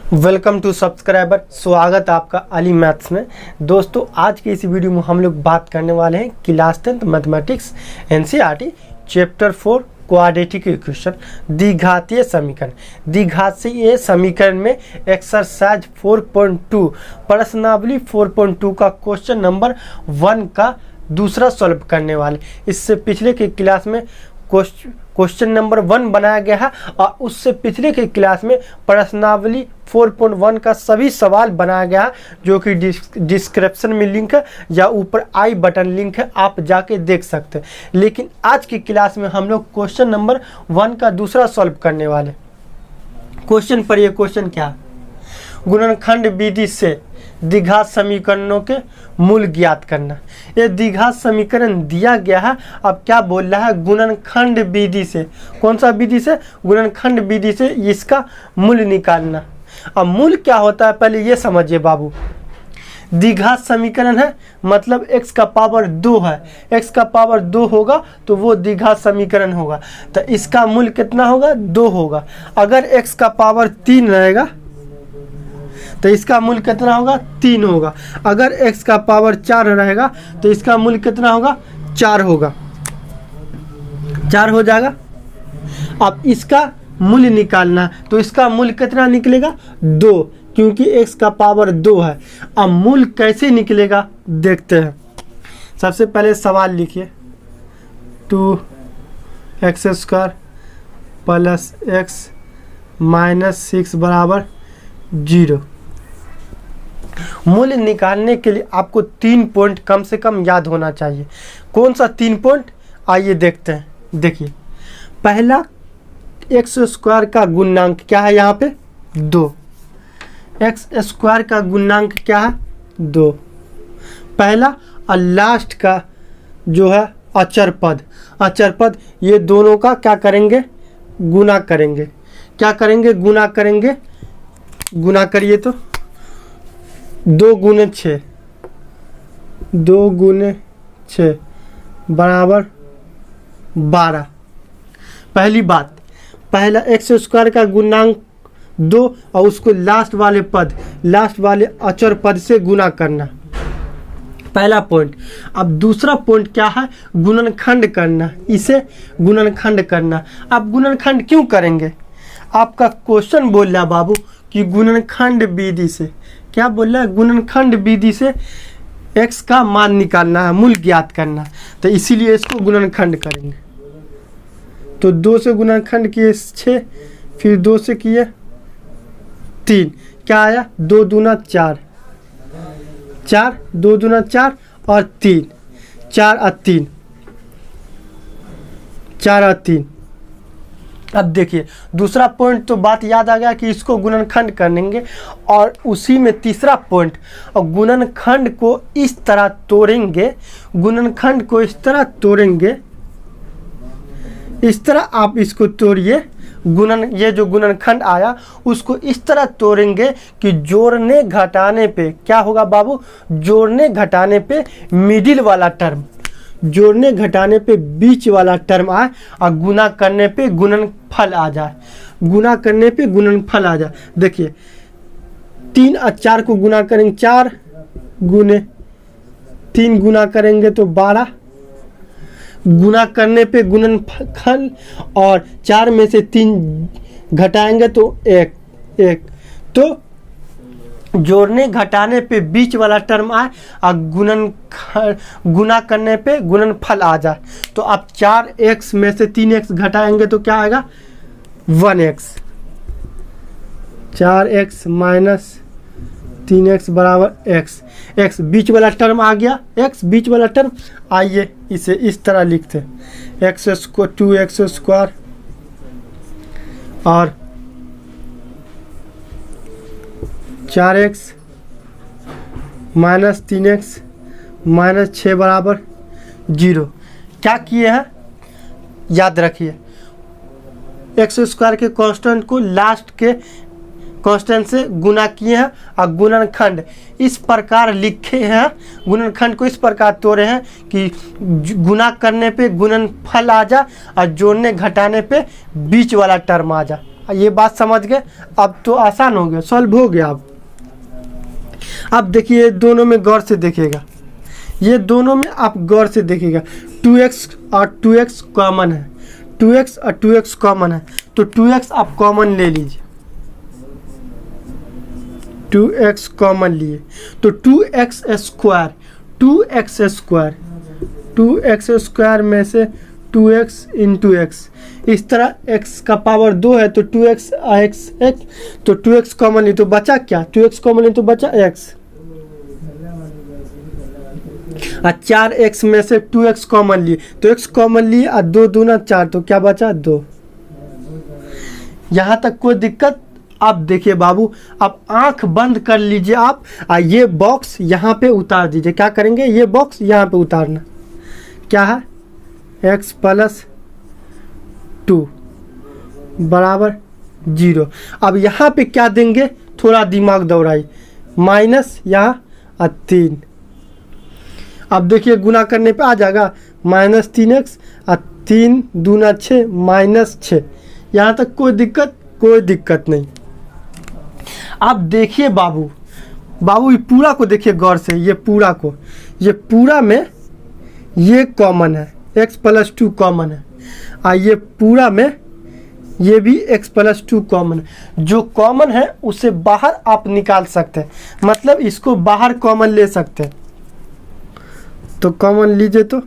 Welcome to subscriber. स्वागत आपका Ali maths में। दोस्तों आज की इस वीडियो में हम लोग बात करने वाले हैं class 10 mathematics NCERT chapter 4 quadratic equation द्विघातीय समीकरण। द्विघातीय समीकरण में एक्सरसाइज 4.2 प्रश्नावली 4.2 का क्वेश्चन नंबर 1 का दूसरा सॉल्व करने वाले। इससे पिछले की क्लास में क्वेश्चन नंबर 1 बनाया गया है और उससे पिछले के क्लास में प्रश्नावली 4.1 का सभी सवाल बनाया गया है, जो कि डिस्क्रिप्शन में लिंक है या ऊपर आई बटन लिंक है, आप जाके देख सकते हैं। लेकिन आज की क्लास में हम लोग क्वेश्चन नंबर 1 का दूसरा सॉल्व करने वाले। क्वेश्चन पर ये क्वेश्चन क्या है? गुणनखंड विधि से द्विघात समीकरणों के मूल ज्ञात करना। ये द्विघात समीकरण दिया गया है। अब क्या बोल रहा है? गुणनखंड विधि से। कौन सा विधि से? गुणनखंड विधि से इसका मूल निकालना। अब मूल क्या होता है पहले ये समझिए बाबू। द्विघात समीकरण है मतलब x का पावर 2 है। x का पावर 2 होगा तो वो द्विघात समीकरण होगा। तो इसका मूल कितना होगा? 2 होगा। अगर x का पावर 3 रहेगा तो इसका मूल कितना होगा? 3 होगा। अगर x का पावर 4 रहेगा तो इसका मूल कितना होगा? 4 होगा। 4 हो जाएगा। अब इसका मूल निकालना है तो इसका मूल कितना निकलेगा? 2, क्योंकि x का पावर 2 है। अब मूल कैसे निकलेगा देखते हैं। सबसे पहले सवाल लिखिए 2x² प्लस x माइनस 6 बराबर 0। मूल्य निकालने के लिए आपको 3 पॉइंट कम से कम याद होना चाहिए। कौन सा 3 पॉइंट? आइए देखते हैं। देखिए पहला x² का गुणांक क्या है? यहाँ पे 2। x² का गुणांक क्या है? 2 पहला। और लास्ट का जो है अचर पद। अचर पद ये दोनों का क्या करेंगे? गुना करेंगे। क्या करेंगे? गुना करेंगे। गुना करिए तो 2 गुने 6 बराबर 12। पहली बात, पहला x² का गुणांक 2 और उसको लास्ट वाले अचर पद से गुना करना, पहला पॉइंट। अब दूसरा पॉइंट क्या है? गुणनखंड करना। इसे गुणनखंड करना। अब गुणनखंड क्यों करेंगे? आपका क्वेश्चन बोल रहा बाबू कि गुणनखंड विधि से। क्या बोल रहा है? गुणनखंड विधि से x का मान निकालना है, मूल ज्ञात करना। तो इसीलिए इसको गुणनखंड करेंगे। तो 2 से गुणनखंड किए 6, फिर 2 से किए 3। क्या आया? 2 दूना 4, 2 दूना 4 और 3, 4 और 3। अब देखिए दूसरा पॉइंट तो बात याद आ गया कि इसको गुणनखंड करेंगे। और उसी में तीसरा पॉइंट, और गुणनखंड को इस तरह तोड़ेंगे। गुणनखंड को इस तरह तोड़ेंगे, इस तरह आप इसको तोड़िए। ये जो गुणनखंड आया उसको इस तरह तोड़ेंगे कि जोड़ने घटाने पे क्या होगा बाबू? जोड़ने घटाने पे मिडिल वाला टर्म, जोड़ने घटाने पे बीच वाला टर्म आए और गुना करने पे गुणनफल आ जाए। गुना करने पे गुणनफल आ जाए। देखिए 3 और 4 को गुना करेंगे, 4 गुने 3 गुना करेंगे तो 12। गुना करने पे गुणनफल, और 4 में से 3 घटाएंगे तो 1। तो जोड़ने घटाने पे बीच वाला टर्म आए और गुना करने पे गुणनफल आ जाए। तो आप 4x में से 3x घटाएंगे तो क्या आएगा? 1x। 4x माइनस 3x बराबर x। x बीच वाला टर्म आ गया। x बीच वाला टर्म। आइए इसे इस तरह लिखते हैं, 2x² और 4x माइनस 3x माइनस 6 बराबर 0। क्या किए हैं? याद रखिए x² के कांस्टेंट को लास्ट के कांस्टेंट से गुना किए हैं और गुणनखंड इस प्रकार लिखे हैं। गुणनखंड को इस प्रकार तोड़े हैं कि गुना करने पे गुणनफल आ जाए और जोड़ने घटाने पे बीच वाला टर्म आ जाए। ये बात समझ गए। अब तो आसान हो गया, सॉल्व हो गया। अब देखिए दोनों में गौर से देखिएगा, ये दोनों में आप गौर से देखिएगा 2x और 2x कॉमन है, 2x और 2x कॉमन है, तो 2x आप कॉमन ले लीजिए, 2x कॉमन लिए तो 2x square, 2x square, 2x square में से 2x इंटू एक्स, इस तरह x का पावर 2 है तो 2x x, तो 2x कॉमन ली तो बचा क्या, 2x कॉमन ली तो बचा x, और 4x में से 2x कॉमन लिए तो x कॉमन लिए और 2 दूना 4, तो क्या बचा 2। यहाँ तक कोई दिक्कत। अब देखिए बाबू, अब आंख बंद कर लीजिए आप, और ये बॉक्स यहाँ पे उतार दीजिए। क्या करेंगे, ये बॉक्स यहाँ पे उतारना, क्या है x प्लस 2 बराबर 0। अब यहाँ पे क्या देंगे, थोड़ा दिमाग दौड़ाई, माइनस यहाँ और 3। अब देखिए गुना करने पे आ जाएगा माइनस 3x और 3 दूना 6 माइनस 6। यहाँ तक कोई दिक्कत नहीं। अब देखिए बाबू, ये पूरा को देखिए गौर से, ये पूरा में ये कॉमन है, x प्लस 2 कॉमन है, और ये पूरा में ये भी x प्लस 2 कॉमन है। जो कॉमन है उसे बाहर आप निकाल सकते हैं, मतलब इसको बाहर कॉमन ले सकते हैं। तो कॉमन लीजिए तो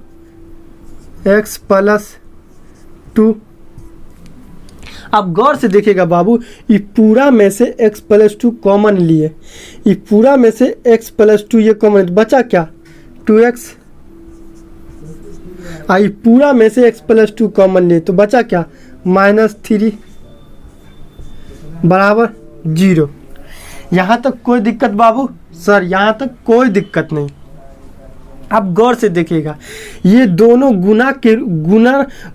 x प्लस 2। अब गौर से देखिएगा बाबू, ये पूरा में से x प्लस 2 कॉमन लिए, ये पूरा में से x प्लस 2 ये कॉमन, बचा क्या 2x, आई पूरा में से x प्लस 2 कॉमन लिए तो बचा क्या माइनस 3 बराबर 0। यहाँ तक कोई दिक्कत बाबू? सर यहाँ तक कोई दिक्कत नहीं। अब गौर से देखिएगा, ये दोनों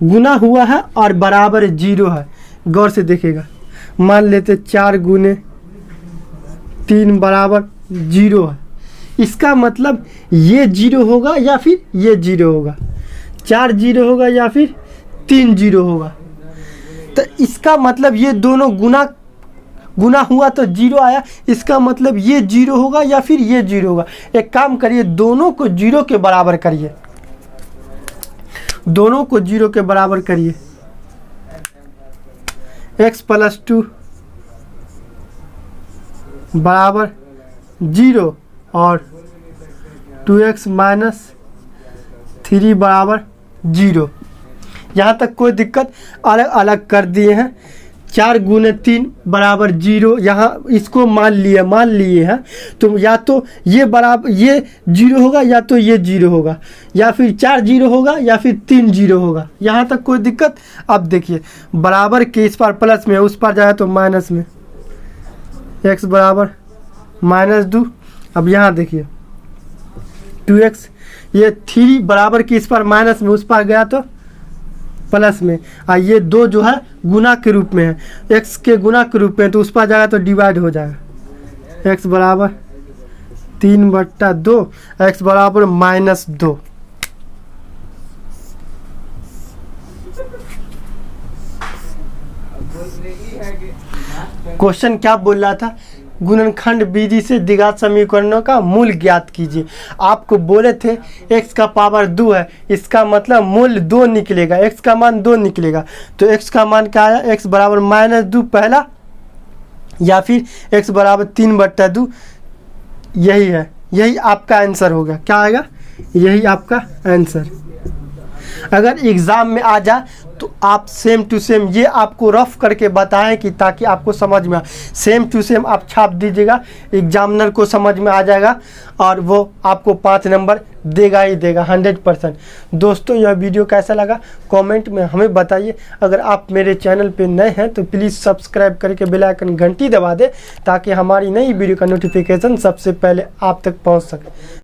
गुना हुआ है और बराबर 0 है। गौर से देखिएगा, मान लेते 4 गुने 3 बराबर 0 है। इसका मतलब ये 0 होगा या फिर ये 0 होगा, 4 0 होगा या फिर 3 0 होगा। तो इसका मतलब ये दोनों गुना हुआ तो 0 आया, इसका मतलब ये 0 होगा या फिर ये 0 होगा। एक काम करिए, दोनों को 0 के बराबर करिए, दोनों को 0 के बराबर करिए। x प्लस 2 बराबर 0 और 2x माइनस 3 बराबर 0। यहाँ तक कोई दिक्कत? अलग अलग कर दिए हैं। 4 गुने 3 बराबर 0, यहाँ इसको मान लिए हैं, तो या तो ये बराबर ये 0 होगा या तो ये 0 होगा, या फिर 4 0 होगा या फिर 3 0 होगा। यहाँ तक कोई दिक्कत? अब देखिए, बराबर के इस पार प्लस में, उस पार जाए तो माइनस में, x बराबर -2। अब यहाँ देखिए 2x, ये 3 बराबर के इस पार माइनस में, उस पार गया तो प्लस में, और ये 2 जो है गुना के रूप में है, x के गुना के रूप में, तो उस पर जाएगा तो डिवाइड हो जाएगा। x बराबर 3/2, x बराबर -2। क्वेश्चन क्या बोल रहा था? गुणनखंड विधि से द्विघात समीकरणों का मूल ज्ञात कीजिए। आपको बोले थे x का पावर 2 है, इसका मतलब मूल 2 निकलेगा, x का मान 2 निकलेगा। तो x का मान क्या आया? x बराबर -2 पहला, या फिर x बराबर 3/2। यही है, यही आपका आंसर होगा। क्या आएगा? यही आपका आंसर। अगर एग्ज़ाम में आ जाए तो आप सेम टू सेम ये आपको रफ करके बताएं, कि ताकि आपको समझ में आए। सेम टू सेम आप छाप दीजिएगा, एग्जामिनर को समझ में आ जाएगा और वो आपको 5 नंबर देगा ही देगा 100%। दोस्तों, यह वीडियो कैसा लगा कमेंट में हमें बताइए। अगर आप मेरे चैनल पे नए हैं तो प्लीज़ सब्सक्राइब करके बेल आइकन घंटी दबा दें, ताकि हमारी नई वीडियो का नोटिफिकेशन सबसे पहले आप तक पहुँच सके।